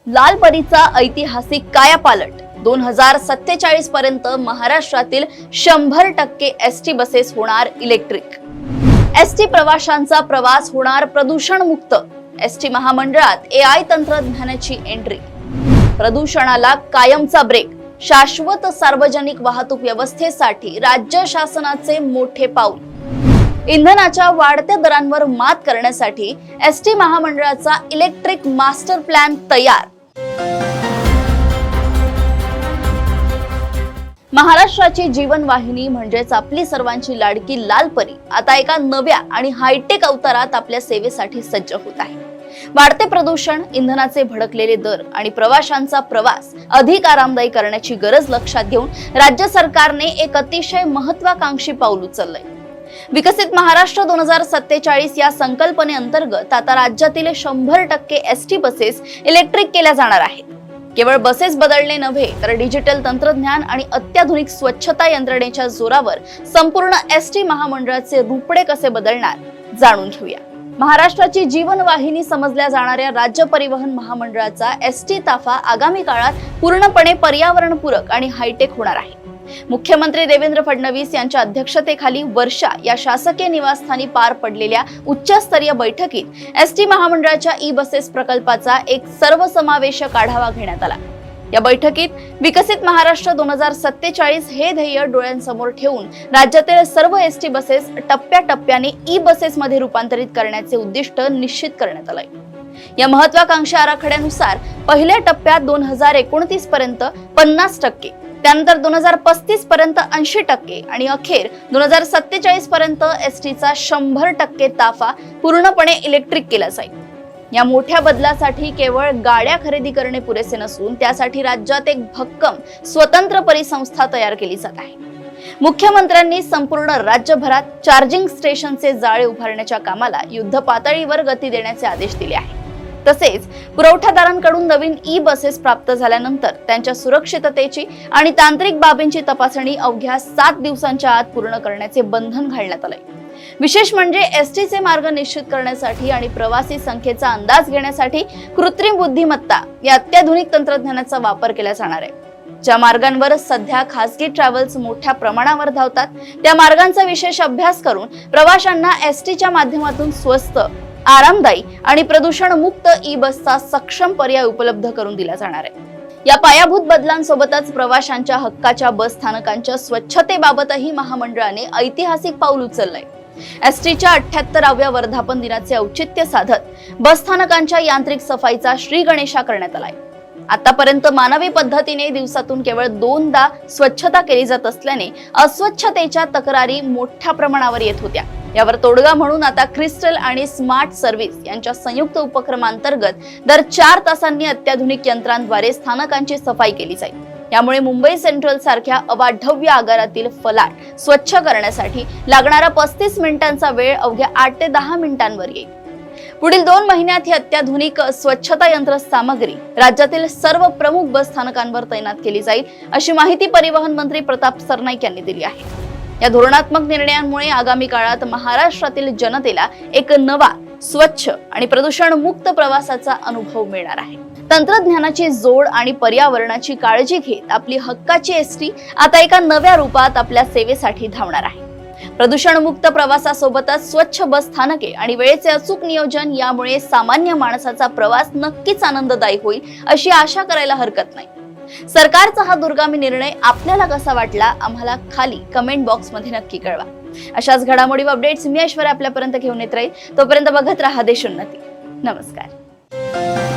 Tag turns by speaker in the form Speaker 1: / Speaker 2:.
Speaker 1: लाल परीचा ऐतिहासिक कायापालट 2047 पर्यंत महाराष्ट्रातील 100% एसटी बसेस होणार इलेक्ट्रिक। एसटी प्रवाशांचा प्रवास होणार प्रदूषण मुक्त। एसटी महामंडळात AI तंत्रज्ञानाची एंट्री। प्रदूषणाला कायमचा ब्रेक। शाश्वत सार्वजनिक वाहतूक व्यवस्थेसाठी राज्य शासनाचे मोठे पाऊल। इंधनाच्या वाढत्या दरांवर मात करण्यासाठी एसटी महामंडळाचा इलेक्ट्रिक मास्टर प्लॅन तयार। महाराष्ट्राची जीवनवाहिनी म्हणजेच आपली सर्वांची लाडकी लाल परी आता एका नव्या आणि हायटेक अवतारात आपल्या सेवेसाठी सज्ज होत आहे। वाढते प्रदूषण, इंधनाचे भडकलेले दर आणि प्रवाशांचा प्रवास अधिक आरामदायी करण्याची गरज लक्षात घेऊन राज्य सरकारने एक अतिशय महत्त्वाकांक्षी पाऊल उचललंय। विकसित महाराष्ट्र 2047 या संकल्पनेअंतर्गत आता राज्यातील 100% एसटी बसेस इलेक्ट्रिक केल्या जाणार आहेत। केवळ बसेस बदलणे नव्हे तर डिजिटल तंत्रज्ञान आणि अत्याधुनिक स्वच्छता यंत्रणेच्या जोरावर संपूर्ण एसटी महामंडळाचे रूपडे कसे बदलणार जाणून घेऊया। महाराष्ट्राची जीवनवाहिनी समजल्या जाणाऱ्या राज्य परिवहन महामंडळाचा एसटी ताफा आगामी काळात पूर्णपणे पर्यावरणपूरक आणि हायटेक होणार आहे। मुख्यमंत्री देवेंद्र फडणवीस यांच्या अध्यक्षतेखाली वर्षा या शासकीय निवासस्थानी पार पडलेल्या उच्चस्तरीय बैठकीत एसटी महामंडळाच्या ई बसेस प्रकल्पाचा एक सर्वसमावेशक आढावा घेण्यात आला। या बैठकीत विकसित महाराष्ट्र 2047 हे ध्येय डोळ्यांसमोर ठेवून राज्यातील सर्व एसटी बसेस टप्प्याटप्प्याने ई बसेस मध्ये रूपांतरित करण्याचे उद्दिष्ट निश्चित करण्यात आले। या महत्त्वाकांक्षी आराखड्यानुसार पहिल्या टप्प्यात 2029 पर्यंत 50%, त्यानंतर 2035 पर्यंत 80% आणि अखेर 2047 पर्यंत एसटीचा 100% ताफा पूर्णपणे इलेक्ट्रिक केला जाईल। या मोठ्या बदलासाठी केवळ गाड्या खरेदी करणे पुरेसे नसून त्यासाठी राज्यात एक भक्कम स्वतंत्र परिसंस्था तयार केली जात आहे। मुख्यमंत्र्यांनी संपूर्ण राज्यभरात चार्जिंग स्टेशनचे जाळे उभारण्याच्या कामाला युद्ध पातळीवर गती देण्याचे आदेश दिले आहेत। तसेच पुरवठादारांकडून नवीन ई बसेस प्राप्त झाल्यानंतर त्यांच्या सुरक्षिततेची आणि तांत्रिक बाबींची तपासणी अवघ्या 7 दिवसांच्या आत पूर्ण करण्याचे बंधन घालण्यात आले। विशेष म्हणजे एसटीचे मार्ग निश्चित करण्यासाठी आणि प्रवासी संख्येचा अंदाज घेण्यासाठी कृत्रिम बुद्धिमत्ता या अत्याधुनिक तंत्रज्ञानाचा वापर केला जाणार आहे। ज्या मार्गांवर सध्या खासगी ट्रॅव्हल्स मोठ्या प्रमाणावर धावतात त्या मार्गांचा विशेष अभ्यास करून प्रवाशांना एसटीच्या माध्यमातून स्वस्त, आरामदायी आणि प्रदूषण मुक्त ई बसचा सक्षम पर्याय उपलब्ध करून दिला जाणार आहे। या पायाभूत बदलांसोबतच प्रवाशांच्या हक्काच्या बस स्थानकांच्या स्वच्छतेबाबतही महामंडळाने ऐतिहासिक पाऊल उचललंय। एसटीच्या 78व्या वर्धापन दिनाचे औचित्य साधत बस स्थानकांच्या यांत्रिक सफाईचा श्री गणेशा करण्यात आलाय। आतापर्यंत मानवी पद्धतीने दिवसातून केवळ 2दा स्वच्छता केली जात असल्याने अस्वच्छतेच्या तक्रारी मोठ्या प्रमाणावर येत होत्या। यावर तोडगा म्हणून आता क्रिस्टल आणि स्मार्ट सर्व्हिस यांच्या संयुक्त उपक्रमांतर्गत दर 4 तासांनी अत्याधुनिक यंत्रांद्वारे स्थानकांची सफाई केली जाईल। यामुळे मुंबई सेंट्रल सारख्या अवाढव्य आगारातील फलाट स्वच्छ करण्यासाठी लागणारा 35 मिनिटांचा वेळ अवघ्या 8 ते 10 मिनिटांवर येईल। पुढील 2 महिन्यात ही अत्याधुनिक स्वच्छता यंत्र सामग्री राज्यातील सर्व प्रमुख बस स्थानकांवर तैनात केली जाईल, अशी माहिती परिवहन मंत्री प्रताप सरनाईक यांनी दिली आहे। या धोरणात्मक निर्णयांमुळे आगामी काळात महाराष्ट्रातील जनतेला एक नवा, स्वच्छ आणि प्रदूषण मुक्त प्रवासाचा अनुभव मिळणार आहे। तंत्रज्ञानाची जोड आणि पर्यावरणाची काळजी घेत आपली हक्काची एसटी आता एका नव्या रूपात आपल्या सेवेसाठी धावणार आहे। प्रदूषण मुक्त प्रवासासोबतच स्वच्छ बस स्थानके आणि वेळेचे अचूक नियोजन यामुळे सामान्य माणसाचा प्रवास नक्कीच आनंददायी होईल अशी आशा करायला हरकत नाही। सरकारचा हा दूरगामी निर्णय आपल्याला कसा वाटला आम्हाला खाली कमेंट बॉक्स मध्ये नक्की कळवा। अशाच घडामोडी व अपडेट्स मी ऐश्वर्या आपल्यापर्यंत घेऊन येत राहील। तोपर्यंत बघत राहा देशोन्नती। नमस्कार।